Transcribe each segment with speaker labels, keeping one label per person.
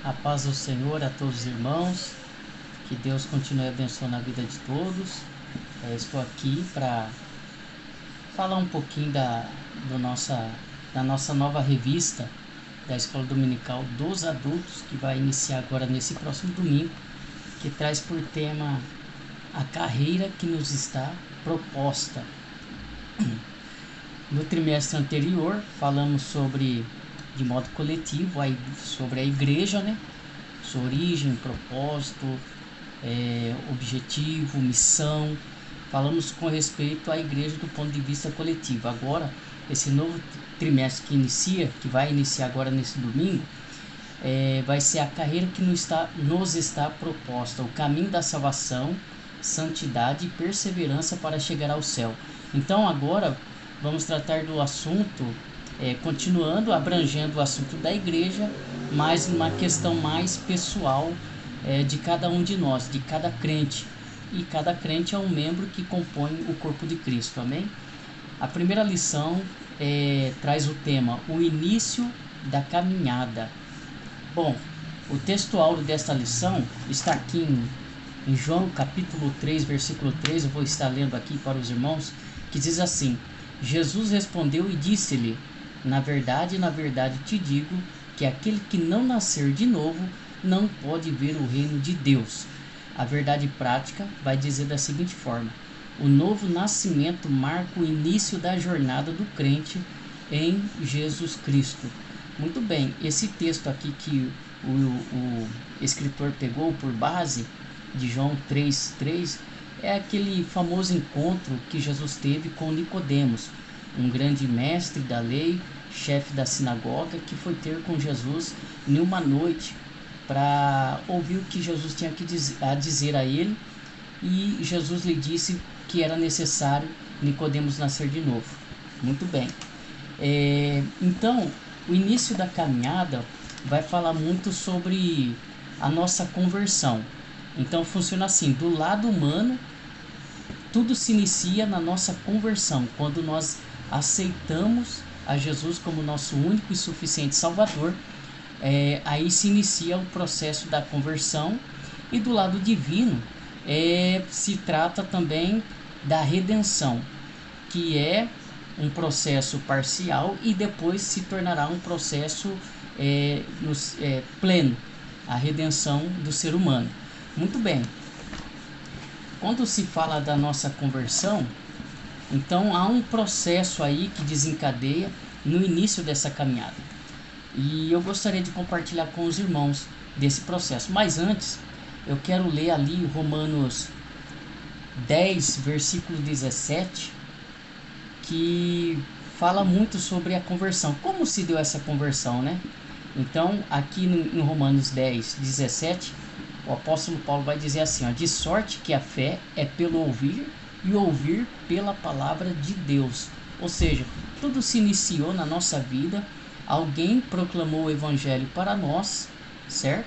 Speaker 1: A paz do Senhor a todos os irmãos, que Deus continue abençoando a vida de todos. Estou aqui para falar um pouquinho da nossa nova revista da Escola Dominical dos Adultos, que vai iniciar agora nesse próximo domingo, que traz por tema a carreira que nos está proposta. No trimestre anterior falamos de modo coletivo, sobre a igreja, né? Sua origem, propósito, objetivo, missão. Falamos com respeito à igreja do ponto de vista coletivo. Agora, esse novo trimestre que vai iniciar agora nesse domingo, vai ser a carreira que nos está proposta, o caminho da salvação, santidade e perseverança para chegar ao céu. Então agora vamos tratar do assunto, continuando abrangendo o assunto da igreja, mas uma questão mais pessoal de cada um de nós, de cada crente. E cada crente é um membro que compõe o corpo de Cristo, amém? A primeira lição traz o tema, o início da caminhada. Bom, o texto áureo desta lição está aqui em João capítulo 3, versículo 3, eu vou estar lendo aqui para os irmãos, que diz assim: Jesus respondeu e disse-lhe: na verdade te digo, que aquele que não nascer de novo não pode ver o reino de Deus. A verdade prática vai dizer da seguinte forma: o novo nascimento marca o início da jornada do crente em Jesus Cristo. Muito bem, esse texto aqui que o escritor pegou por base, de João 3,3, é aquele famoso encontro que Jesus teve com Nicodemos, um grande mestre da lei, chefe da sinagoga, que foi ter com Jesus em uma noite para ouvir o que Jesus tinha a dizer a ele, e Jesus lhe disse que era necessário Nicodemos nascer de novo. Muito bem. Então, o início da caminhada vai falar muito sobre a nossa conversão. Então funciona assim: do lado humano, tudo se inicia na nossa conversão, quando nós aceitamos a Jesus como nosso único e suficiente Salvador. Aí se inicia o processo da conversão. E do lado divino, se trata também da redenção, que é um processo parcial e depois se tornará um processo pleno, a redenção do ser humano. Muito bem. Quando se fala da nossa conversão, então há um processo aí que desencadeia no início dessa caminhada. E eu gostaria de compartilhar com os irmãos desse processo. Mas antes, eu quero ler ali Romanos 10, versículo 17, que fala muito sobre a conversão. Como se deu essa conversão, né? Então, aqui em Romanos 10, 17, o apóstolo Paulo vai dizer assim, ó: de sorte que a fé é pelo ouvir e ouvir pela palavra de Deus. Ou seja, tudo se iniciou na nossa vida, alguém proclamou o evangelho para nós, certo?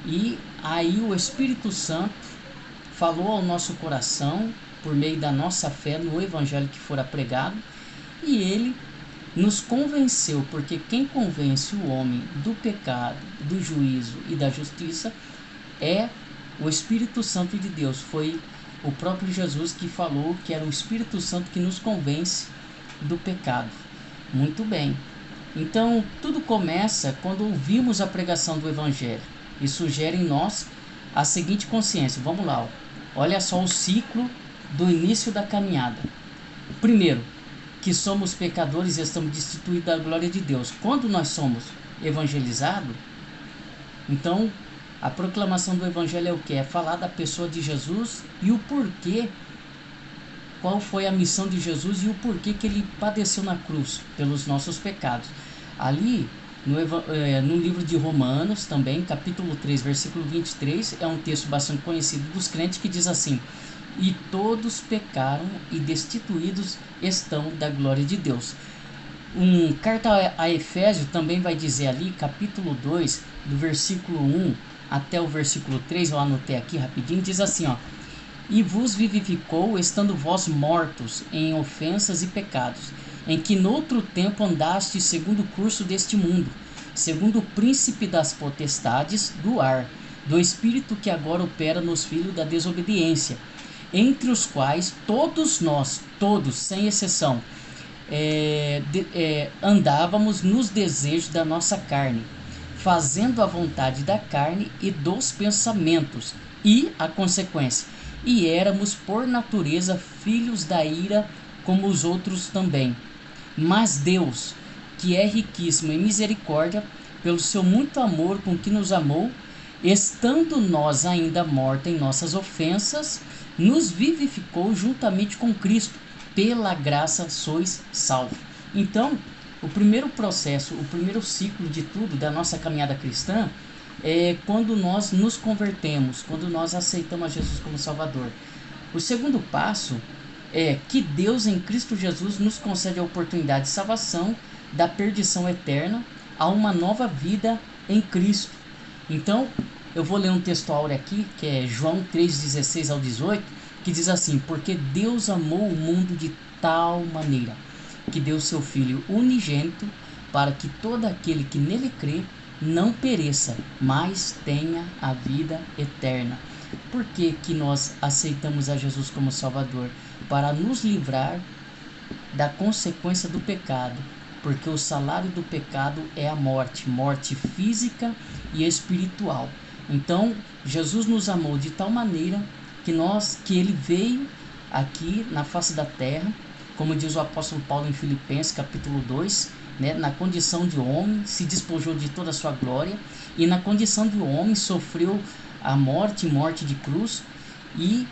Speaker 1: E aí o Espírito Santo falou ao nosso coração por meio da nossa fé no evangelho que fora pregado, e ele nos convenceu, porque quem convence o homem do pecado, do juízo e da justiça é o Espírito Santo de Deus. Foi o próprio Jesus que falou que era o Espírito Santo que nos convence do pecado. Muito bem. Então, tudo começa quando ouvimos a pregação do Evangelho. Isso gera em nós a seguinte consciência. Vamos lá. Olha só o ciclo do início da caminhada. Primeiro, que somos pecadores e estamos destituídos da glória de Deus. Quando nós somos evangelizados, então a proclamação do evangelho é o que? É falar da pessoa de Jesus e o porquê, qual foi a missão de Jesus e o porquê que ele padeceu na cruz pelos nossos pecados. Ali no livro de Romanos também, capítulo 3, versículo 23, é um texto bastante conhecido dos crentes que diz assim: e todos pecaram e destituídos estão da glória de Deus. Carta a Efésios também vai dizer ali, capítulo 2, do versículo 1 até o versículo 3, eu anotei aqui rapidinho, diz assim, ó: e vos vivificou, estando vós mortos em ofensas e pecados, em que noutro tempo andastes segundo o curso deste mundo, segundo o príncipe das potestades do ar, do espírito que agora opera nos filhos da desobediência, entre os quais todos nós, todos, sem exceção, andávamos nos desejos da nossa carne, fazendo a vontade da carne e dos pensamentos, e a consequência, e éramos por natureza filhos da ira como os outros também. Mas Deus, que é riquíssimo em misericórdia, pelo seu muito amor com que nos amou, estando nós ainda mortos em nossas ofensas, nos vivificou juntamente com Cristo. Pela graça sois salvos. Então, o primeiro processo, o primeiro ciclo de tudo da nossa caminhada cristã é quando nós nos convertemos, quando nós aceitamos a Jesus como Salvador. O segundo passo é que Deus em Cristo Jesus nos concede a oportunidade de salvação da perdição eterna a uma nova vida em Cristo. Então, eu vou ler um texto áureo aqui, que é João 3,16 ao 18, que diz assim: porque Deus amou o mundo de tal maneira que deu seu Filho unigênito, para que todo aquele que nele crê não pereça, mas tenha a vida eterna. Por que que nós aceitamos a Jesus como Salvador? Para nos livrar da consequência do pecado, porque o salário do pecado é a morte, morte física e espiritual. Então, Jesus nos amou de tal maneira que ele veio aqui na face da terra, como diz o apóstolo Paulo em Filipenses capítulo 2, na condição de homem, se despojou de toda a sua glória, e na condição de homem sofreu a morte de cruz, e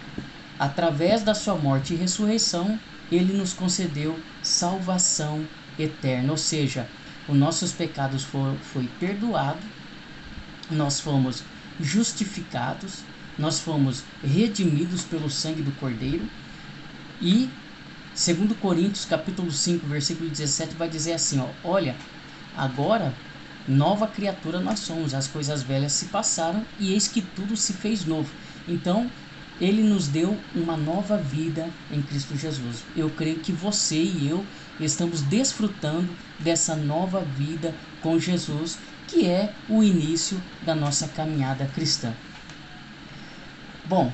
Speaker 1: através da sua morte e ressurreição, ele nos concedeu salvação eterna, ou seja, os nossos pecados foi perdoado, nós fomos justificados, nós fomos redimidos pelo sangue do Cordeiro. E 2 Coríntios capítulo 5 versículo 17 vai dizer assim, olha, agora nova criatura nós somos, as coisas velhas se passaram e eis que tudo se fez novo. Então ele nos deu uma nova vida em Cristo Jesus. Eu creio que você e eu estamos desfrutando dessa nova vida com Jesus, que é o início da nossa caminhada cristã. Bom,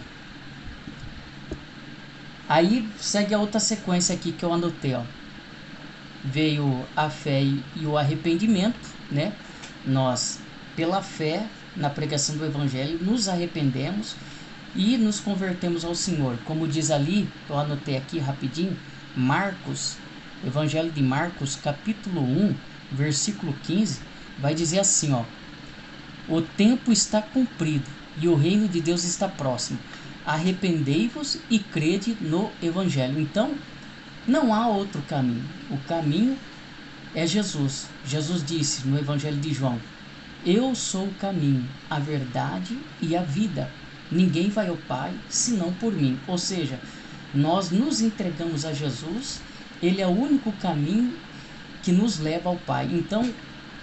Speaker 1: aí segue a outra sequência aqui que eu anotei, Veio a fé e o arrependimento, Nós, pela fé na pregação do Evangelho, nos arrependemos e nos convertemos ao Senhor. Como diz ali, eu anotei aqui rapidinho, Evangelho de Marcos, capítulo 1, versículo 15, vai dizer assim, o tempo está cumprido e o reino de Deus está próximo. Arrependei-vos e crede no Evangelho. Então, não há outro caminho. O caminho é Jesus. Jesus disse no Evangelho de João: eu sou o caminho, a verdade e a vida. Ninguém vai ao Pai senão por mim. Ou seja, nós nos entregamos a Jesus. Ele é o único caminho que nos leva ao Pai. Então,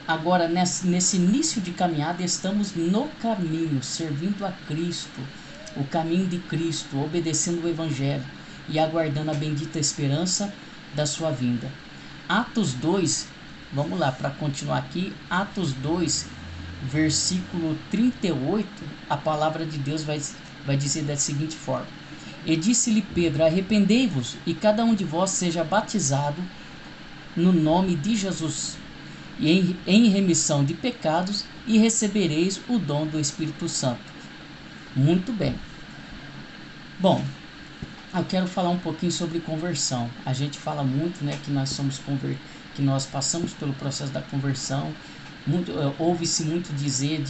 Speaker 1: agora, nesse início de caminhada, estamos no caminho, servindo a Cristo, o caminho de Cristo, obedecendo o Evangelho e aguardando a bendita esperança da sua vinda. Atos 2, vamos lá, para continuar aqui, Atos 2, versículo 38, a palavra de Deus vai dizer da seguinte forma: e disse-lhe Pedro, arrependei-vos e cada um de vós seja batizado no nome de Jesus, e em remissão de pecados, e recebereis o dom do Espírito Santo. Muito bem. Bom, eu quero falar um pouquinho sobre conversão. A gente fala muito, que nós somos que nós passamos pelo processo da conversão. Ouve-se muito dizer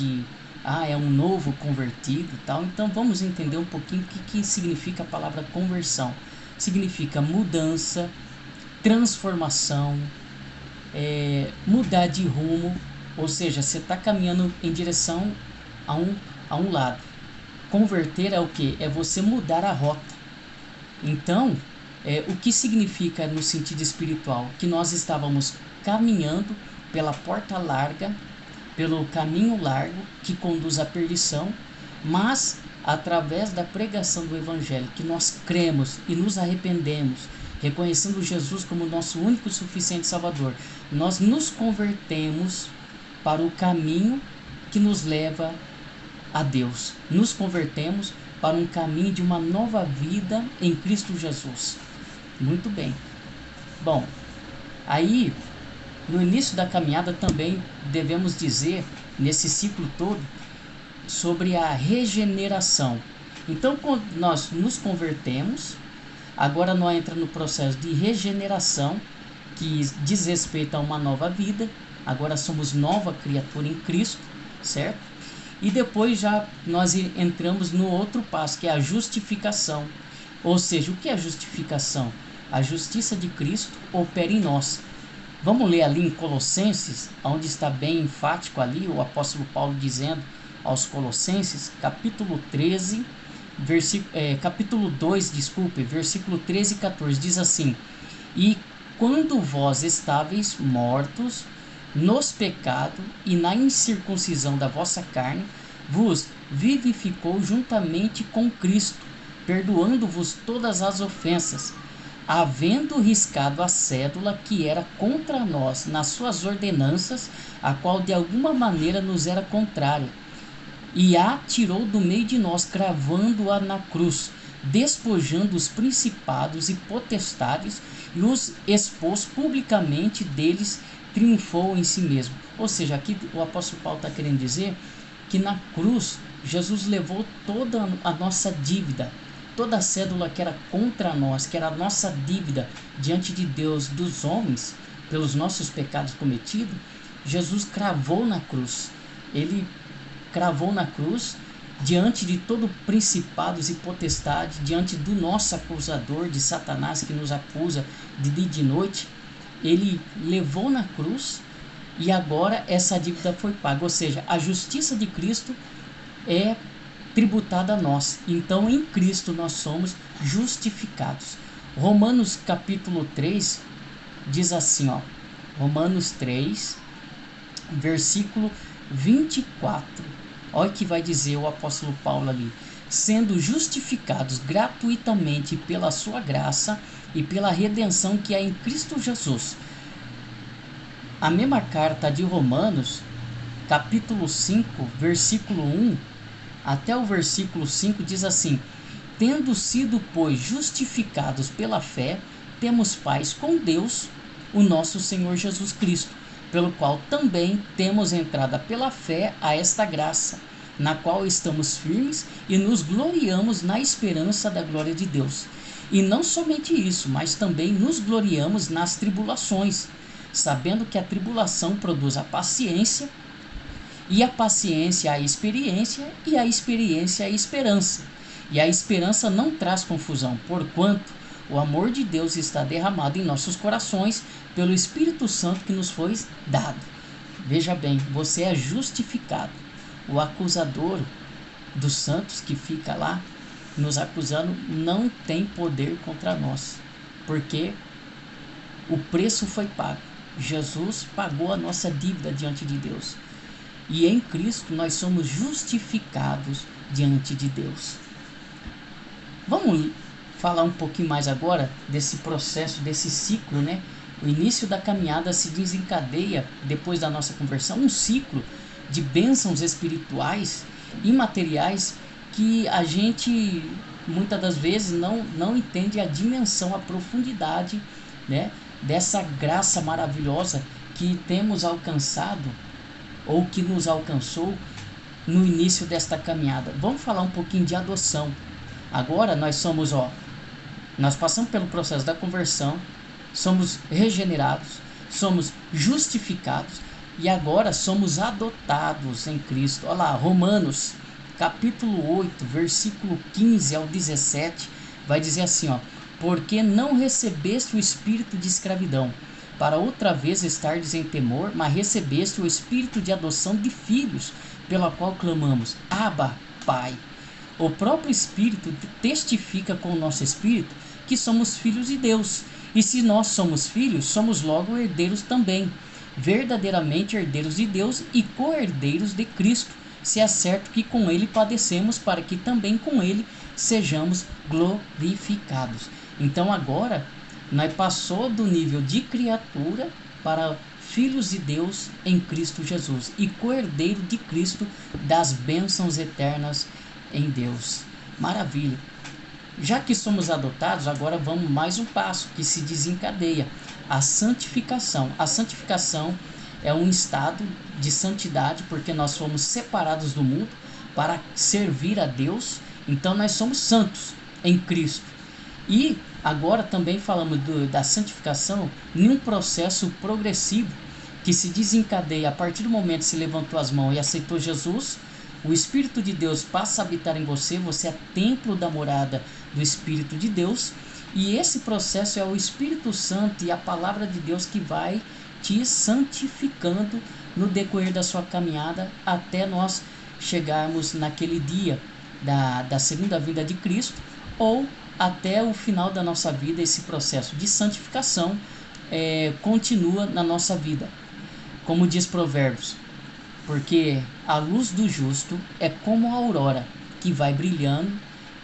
Speaker 1: é um novo convertido e tal. Então vamos entender um pouquinho o que significa a palavra conversão. Significa mudança, transformação, mudar de rumo, ou seja, você está caminhando em direção a um lado. Converter é o que? É você mudar a rota. Então, o que significa no sentido espiritual? Que nós estávamos caminhando pela porta larga, pelo caminho largo que conduz à perdição, mas através da pregação do Evangelho, que nós cremos e nos arrependemos, reconhecendo Jesus como nosso único e suficiente Salvador, nós nos convertemos para o caminho que nos leva a Deus. Nos convertemos para um caminho de uma nova vida em Cristo Jesus. Muito bem. Bom, aí no início da caminhada também devemos dizer, nesse ciclo todo, sobre a regeneração. Então, quando nós nos convertemos, agora nós entramos no processo de regeneração, que diz respeito a uma nova vida. Agora somos nova criatura em Cristo, certo? E depois já nós entramos no outro passo, que é a justificação. Ou seja, o que é a justificação? A justiça de Cristo opera em nós. Vamos ler ali em Colossenses, onde está bem enfático ali o apóstolo Paulo dizendo aos Colossenses, capítulo 13, capítulo 2, versículo 13 e 14, diz assim: E quando vós estáveis mortos nos pecados e na incircuncisão da vossa carne, vos vivificou juntamente com Cristo, perdoando-vos todas as ofensas, havendo riscado a cédula que era contra nós nas suas ordenanças, a qual de alguma maneira nos era contrária, e a tirou do meio de nós, cravando-a na cruz, despojando os principados e potestades, e os expôs publicamente deles, triunfou em si mesmo. Ou seja, aqui o apóstolo Paulo está querendo dizer que na cruz Jesus levou toda a nossa dívida, toda a cédula que era contra nós, que era a nossa dívida diante de Deus, dos homens, pelos nossos pecados cometidos. Jesus cravou na cruz. Ele cravou na cruz diante de todo principados e potestade, diante do nosso acusador, de Satanás, que nos acusa de dia e de noite. Ele levou na cruz e agora essa dívida foi paga. Ou seja, a justiça de Cristo é tributada a nós. Então em Cristo nós somos justificados. Romanos capítulo 3 diz assim, ó, Romanos 3, versículo 24. Olha o que vai dizer o apóstolo Paulo ali: sendo justificados gratuitamente pela sua graça e pela redenção que há em Cristo Jesus. A mesma carta de Romanos, capítulo 5, versículo 1 até o versículo 5 diz assim: tendo sido, pois, justificados pela fé, temos paz com Deus, o nosso Senhor Jesus Cristo, pelo qual também temos entrada pela fé a esta graça, na qual estamos firmes e nos gloriamos na esperança da glória de Deus. E não somente isso, mas também nos gloriamos nas tribulações, sabendo que a tribulação produz a paciência, e a paciência a experiência, e a experiência a esperança. E a esperança não traz confusão, porquanto o amor de Deus está derramado em nossos corações pelo Espírito Santo que nos foi dado. Veja bem, você é justificado. O acusador dos santos que fica lá nos acusando não tem poder contra nós, porque o preço foi pago. Jesus pagou a nossa dívida diante de Deus. E em Cristo nós somos justificados diante de Deus. Vamos falar um pouquinho mais agora desse processo, desse ciclo, né? O início da caminhada se desencadeia, depois da nossa conversão, um ciclo de bênçãos espirituais e materiais que a gente muitas das vezes não entende a dimensão, a profundidade, né, dessa graça maravilhosa que temos alcançado ou que nos alcançou no início desta caminhada. Vamos falar um pouquinho de adoção. Agora nós passamos pelo processo da conversão, somos regenerados, somos justificados e agora somos adotados em Cristo. Olha lá, Romanos capítulo 8, versículo 15 ao 17, vai dizer assim, ó: porque não recebeste o espírito de escravidão, para outra vez estardes em temor, mas recebeste o espírito de adoção de filhos, pela qual clamamos, Abba, Pai. O próprio Espírito testifica com o nosso espírito que somos filhos de Deus. E se nós somos filhos, somos logo herdeiros também, verdadeiramente herdeiros de Deus e co-herdeiros de Cristo, se é certo que com ele padecemos, para que também com ele sejamos glorificados. Então agora nós passou do nível de criatura para filhos de Deus em Cristo Jesus e co-herdeiro de Cristo das bênçãos eternas em Deus. Maravilha! Já que somos adotados, agora vamos mais um passo que se desencadeia: a santificação. A santificação é um estado de santidade, porque nós fomos separados do mundo para servir a Deus. Então nós somos santos em Cristo. E agora também falamos da santificação em um processo progressivo que se desencadeia a partir do momento que se levantou as mãos e aceitou Jesus. O Espírito de Deus passa a habitar em você, você é templo da morada do Espírito de Deus, e esse processo é o Espírito Santo e a palavra de Deus que vai te santificando no decorrer da sua caminhada até nós chegarmos naquele dia da segunda vinda de Cristo, ou até o final da nossa vida. Esse processo de santificação continua na nossa vida. Como diz Provérbios, porque a luz do justo é como a aurora, que vai brilhando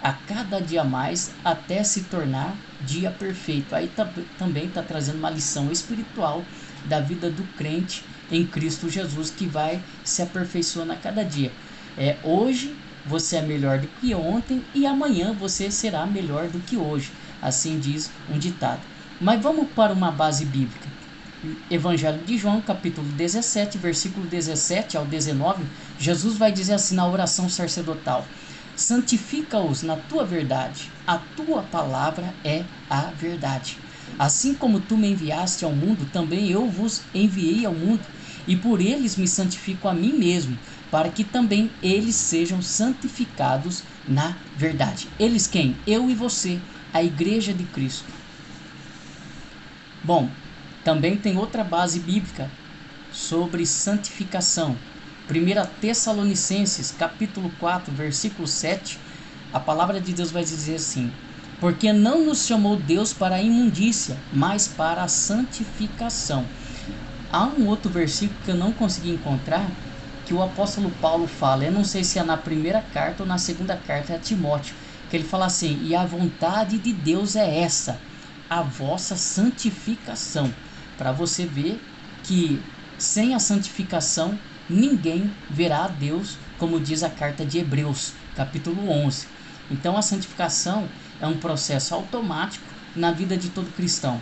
Speaker 1: a cada dia mais até se tornar dia perfeito. Aí também está trazendo uma lição espiritual da vida do crente em Cristo Jesus, que vai se aperfeiçoando a cada dia. Hoje você é melhor do que ontem e amanhã você será melhor do que hoje. Assim diz um ditado. Mas vamos para uma base bíblica. Evangelho de João, capítulo 17, versículo 17 ao 19, Jesus vai dizer assim na oração sacerdotal: santifica-os na tua verdade, a tua palavra é a verdade. Assim como tu me enviaste ao mundo, também eu vos enviei ao mundo, e por eles me santifico a mim mesmo, para que também eles sejam santificados na verdade. Eles quem? Eu e você, a igreja de Cristo. Bom, também tem outra base bíblica sobre santificação. 1 Tessalonicenses, capítulo 4, versículo 7, a palavra de Deus vai dizer assim: porque não nos chamou Deus para a imundícia, mas para a santificação. Há um outro versículo que eu não consegui encontrar, que o apóstolo Paulo fala, eu não sei se é na primeira carta ou na segunda carta a Timóteo, que ele fala assim: e a vontade de Deus é essa, a vossa santificação. Para você ver que sem a santificação ninguém verá a Deus, como diz a carta de Hebreus, capítulo 11. Então a santificação é um processo automático na vida de todo cristão.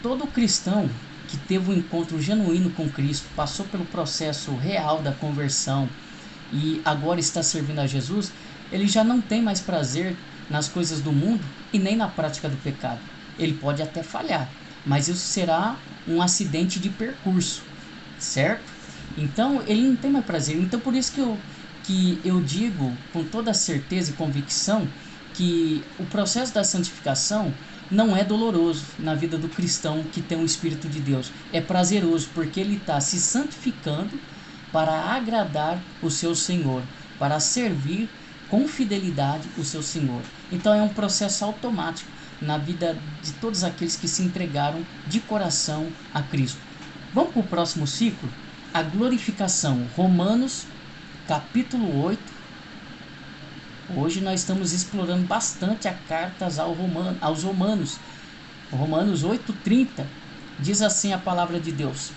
Speaker 1: Todo cristão que teve um encontro genuíno com Cristo, passou pelo processo real da conversão e agora está servindo a Jesus, ele já não tem mais prazer nas coisas do mundo e nem na prática do pecado. Ele pode até falhar, mas isso será um acidente de percurso, certo? Então ele não tem mais prazer. Então por isso que eu digo com toda certeza e convicção que o processo da santificação não é doloroso na vida do cristão que tem o Espírito de Deus. É prazeroso, porque ele está se santificando para agradar o seu Senhor, para servir com fidelidade o seu Senhor. Então é um processo automático na vida de todos aqueles que se entregaram de coração a Cristo. Vamos para o próximo ciclo? A glorificação. Romanos, capítulo 8. Hoje nós estamos explorando bastante a carta aos Romanos. Romanos 8:30 diz assim a palavra de Deus: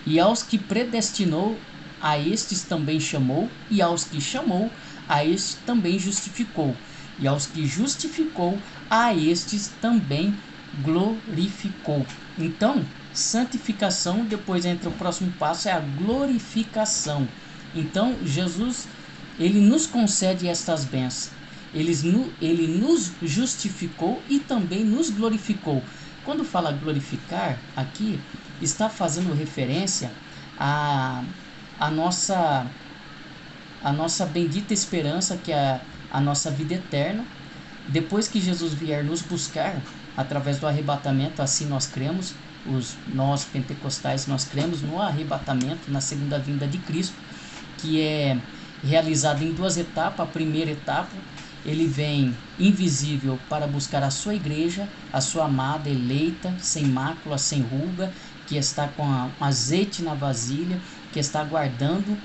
Speaker 1: e aos que predestinou, a estes também chamou, e aos que chamou, a estes também justificou, e aos que justificou, a estes também glorificou. Então, santificação, depois entra o próximo passo, é a glorificação. Então, Jesus, ele nos concede estas bênçãos. Ele nos justificou e também nos glorificou. Quando fala glorificar, aqui está fazendo referência à nossa bendita esperança, que é a nossa vida eterna. Depois que Jesus vier nos buscar, através do arrebatamento, assim nós cremos, nós pentecostais, nós cremos no arrebatamento, na segunda vinda de Cristo, que é realizado em duas etapas. A primeira etapa, ele vem invisível para buscar a sua igreja, a sua amada, eleita, sem mácula, sem ruga, que está com azeite na vasilha, que está aguardando,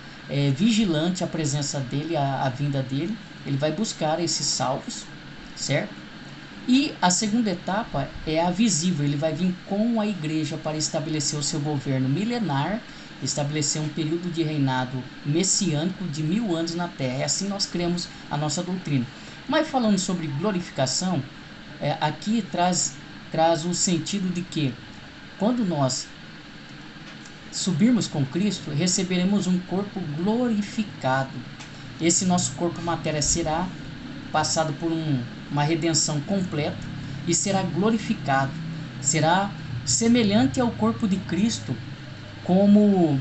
Speaker 1: vigilante a presença dele, a vinda dele. Ele vai buscar esses salvos, certo? E a segunda etapa é a visível, ele vai vir com a igreja para estabelecer o seu governo milenar, estabelecer um período de reinado messiânico de 1000 anos na terra. É assim nós cremos a nossa doutrina. Mas falando sobre glorificação, aqui traz o sentido de que quando nós subirmos com Cristo, receberemos um corpo glorificado. Esse nosso corpo matéria será passado por uma redenção completa e será glorificado. Será semelhante ao corpo de Cristo, como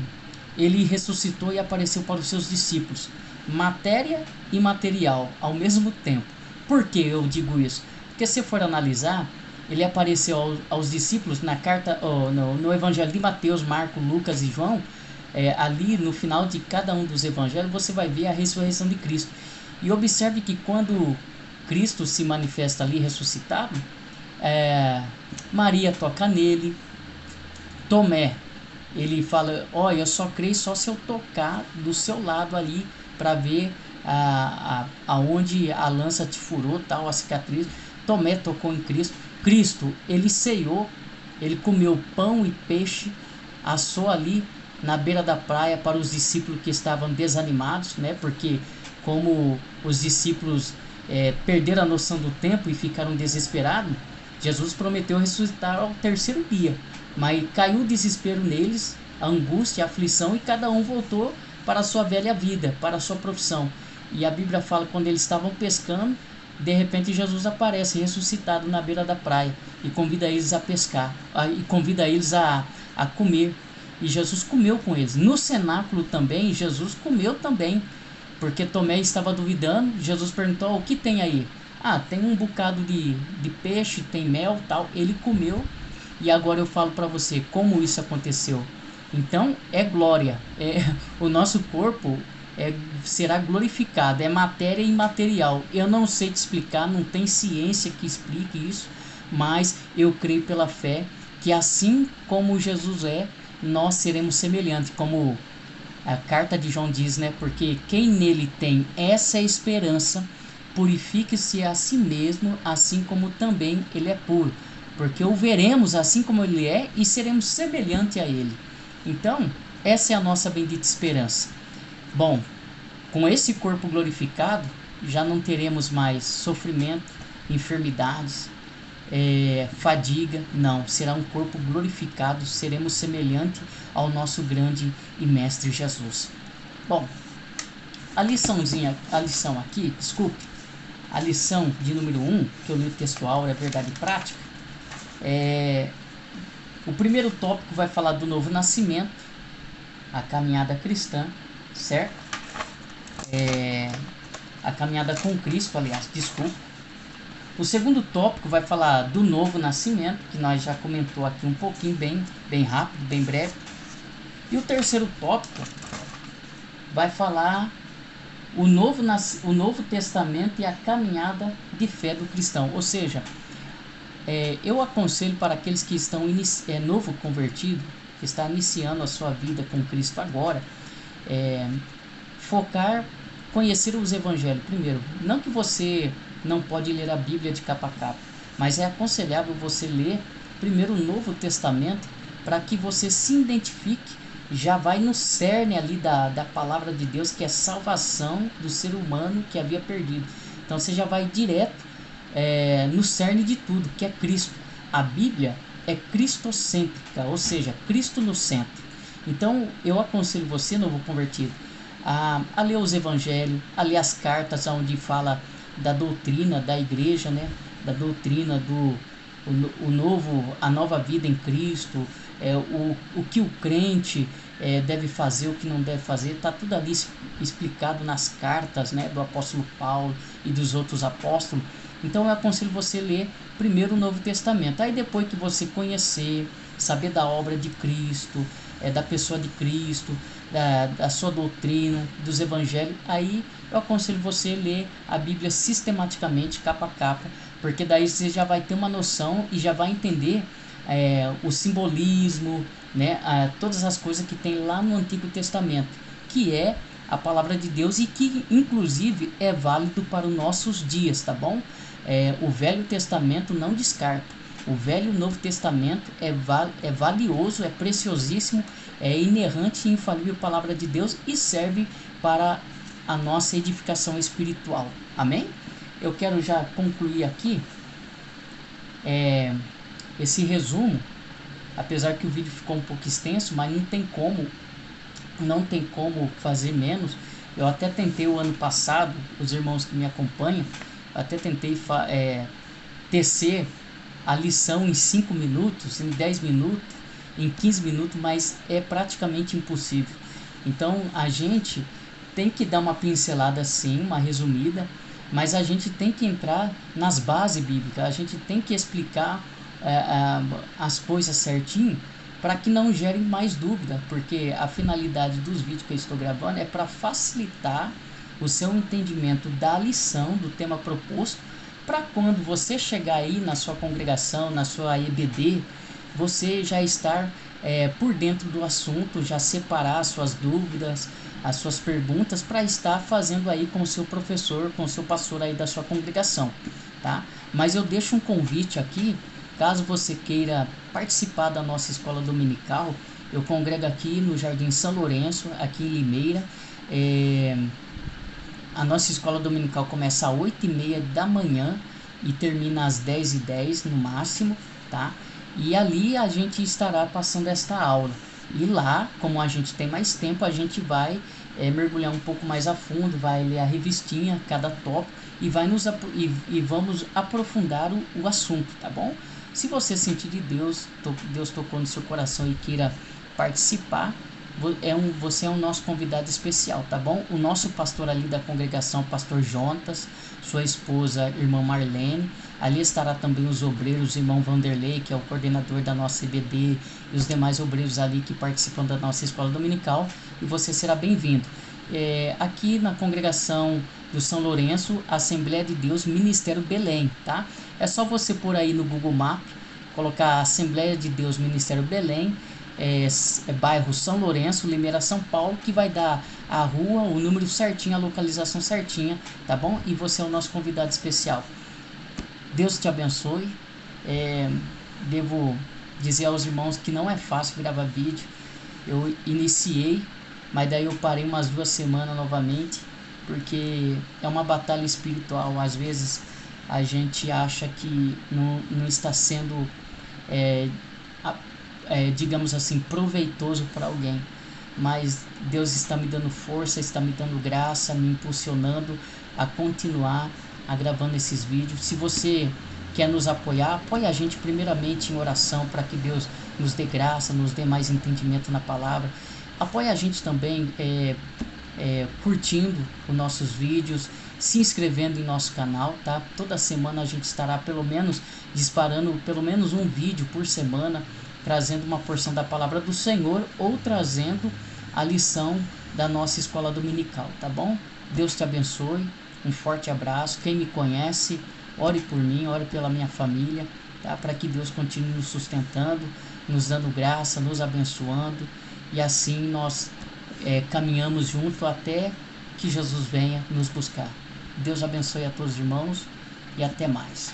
Speaker 1: ele ressuscitou e apareceu para os seus discípulos. Matéria e material ao mesmo tempo. Por que eu digo isso? Porque se for analisar, ele apareceu aos discípulos na carta, no Evangelho de Mateus, Marcos, Lucas e João. Ali no final de cada um dos evangelhos você vai ver a ressurreição de Cristo. E observe que quando Cristo se manifesta ali ressuscitado, Maria toca nele. Tomé, ele fala: olha, eu só creio só se eu tocar do seu lado ali para ver aonde a lança te furou, tal, a cicatriz. Tomé tocou em Cristo. Cristo, ele ceiou, ele comeu pão e peixe, assou ali na beira da praia para os discípulos que estavam desanimados, né? Porque como os discípulos perderam a noção do tempo e ficaram desesperados, Jesus prometeu ressuscitar ao terceiro dia. Mas caiu o desespero neles, a angústia, a aflição, e cada um voltou para a sua velha vida, para a sua profissão. E a Bíblia fala que quando eles estavam pescando, de repente Jesus aparece ressuscitado na beira da praia e convida eles a pescar, e convida eles a comer. E Jesus comeu com eles. No cenáculo também, Jesus comeu também, porque Tomé estava duvidando. Jesus perguntou: o que tem aí? Tem um bocado de peixe, tem mel, tal. Ele comeu. E agora eu falo para você como isso aconteceu. Então é glória, o nosso corpo será glorificado, é matéria imaterial. Eu não sei te explicar, não tem ciência que explique isso, mas eu creio pela fé que assim como Jesus nós seremos semelhantes, como a carta de João diz, né? Porque quem nele tem essa esperança, purifique-se a si mesmo, assim como também ele é puro. Porque o veremos assim como ele é e seremos semelhante a ele. Então, essa é a nossa bendita esperança. Bom, com esse corpo glorificado, já não teremos mais sofrimento, enfermidades, fadiga. Não, será um corpo glorificado, seremos semelhante ao nosso grande e mestre Jesus. Bom, a lição aqui, a lição de número 1, que eu li o textual, é verdade e prática. O primeiro tópico vai falar do novo nascimento, a caminhada cristã, certo? A caminhada com Cristo, aliás, desculpa. O segundo tópico vai falar do novo nascimento, que nós já comentou aqui um pouquinho, bem rápido, bem breve. E o terceiro tópico vai falar o Novo Testamento e a caminhada de fé do cristão. Ou seja, eu aconselho para aqueles que estão novo convertido, que está iniciando a sua vida com Cristo agora, focar, conhecer os evangelhos primeiro. Não que você não pode ler a Bíblia de capa a capa, mas é aconselhável você ler primeiro o Novo Testamento, para que você se identifique, já vai no cerne ali da palavra de Deus, que é salvação do ser humano que havia perdido. Então você já vai direto no cerne de tudo, que é Cristo. A Bíblia é cristocêntrica, ou seja, Cristo no centro. Então eu aconselho você, novo convertido, a ler os evangelhos, a ler as cartas onde fala da doutrina da igreja, né? Da doutrina a nova vida em Cristo, o que o crente deve fazer, o que não deve fazer, está tudo ali explicado nas cartas, né, do apóstolo Paulo e dos outros apóstolos. Então eu aconselho você a ler primeiro o Novo Testamento. Aí depois que você conhecer, saber da obra de Cristo, da pessoa de Cristo, da sua doutrina, dos evangelhos, aí eu aconselho você a ler a Bíblia sistematicamente, capa a capa, porque daí você já vai ter uma noção e já vai entender o simbolismo, né, todas as coisas que tem lá no Antigo Testamento, que é a palavra de Deus e que inclusive é válido para os nossos dias, tá bom? O Velho Testamento não descarta. O Velho e o Novo Testamento é valioso, é preciosíssimo, é inerrante e infalível palavra de Deus e serve para a nossa edificação espiritual. Amém? Eu quero já concluir aqui esse resumo, apesar que o vídeo ficou um pouco extenso, mas não tem como fazer menos. Eu até tentei o ano passado, os irmãos que me acompanham, até tentei tecer a lição em 5 minutos, em 10 minutos, em 15 minutos, mas é praticamente impossível. Então a gente tem que dar uma pincelada sim, uma resumida, mas a gente tem que entrar nas bases bíblicas, a gente tem que explicar as coisas certinho, para que não gere mais dúvida, porque a finalidade dos vídeos que eu estou gravando é para facilitar o seu entendimento da lição, do tema proposto, para quando você chegar aí na sua congregação, na sua EBD, você já estar por dentro do assunto, já separar as suas dúvidas, as suas perguntas, para estar fazendo aí com o seu professor, com o seu pastor aí da sua congregação, tá? Mas eu deixo um convite aqui, caso você queira participar da nossa escola dominical. Eu congrego aqui no Jardim São Lourenço, aqui em Limeira. A nossa escola dominical começa às 8h30 da manhã e termina às 10h10 no máximo, tá? E ali a gente estará passando esta aula. E lá, como a gente tem mais tempo, a gente vai mergulhar um pouco mais a fundo, vai ler a revistinha, cada tópico, e vamos aprofundar o assunto, tá bom? Se você sentir de Deus tocou no seu coração e queira participar, você é o nosso convidado especial, tá bom? O nosso pastor ali da congregação, pastor Jonatas, sua esposa, irmã Marlene, ali estará também os obreiros, irmão Vanderlei, que é o coordenador da nossa EBD, e os demais obreiros ali que participam da nossa escola dominical, e você será bem-vindo. Aqui na congregação do São Lourenço, Assembleia de Deus, Ministério Belém, tá? É só você pôr aí no Google Maps, colocar Assembleia de Deus, Ministério Belém, bairro São Lourenço, Limeira, São Paulo, que vai dar a rua, o número certinho, a localização certinha, tá bom? E você é o nosso convidado especial. Deus te abençoe. Devo dizer aos irmãos que não é fácil gravar vídeo. Eu iniciei, mas daí eu parei umas 2 semanas novamente, porque é uma batalha espiritual. Às vezes a gente acha que não está sendo, digamos assim, proveitoso para alguém, mas Deus está me dando força, está me dando graça, me impulsionando a continuar gravando esses vídeos. Se você quer nos apoiar, apoie a gente primeiramente em oração, para que Deus nos dê graça, nos dê mais entendimento na palavra. Apoie a gente também curtindo os nossos vídeos, se inscrevendo em nosso canal, tá? Toda semana a gente estará pelo menos disparando pelo menos um vídeo por semana, trazendo uma porção da palavra do Senhor ou trazendo a lição da nossa escola dominical, tá bom? Deus te abençoe, um forte abraço. Quem me conhece, ore por mim, ore pela minha família, tá? Para que Deus continue nos sustentando, nos dando graça, nos abençoando, e assim nós caminhamos junto até que Jesus venha nos buscar. Deus abençoe a todos os irmãos e até mais.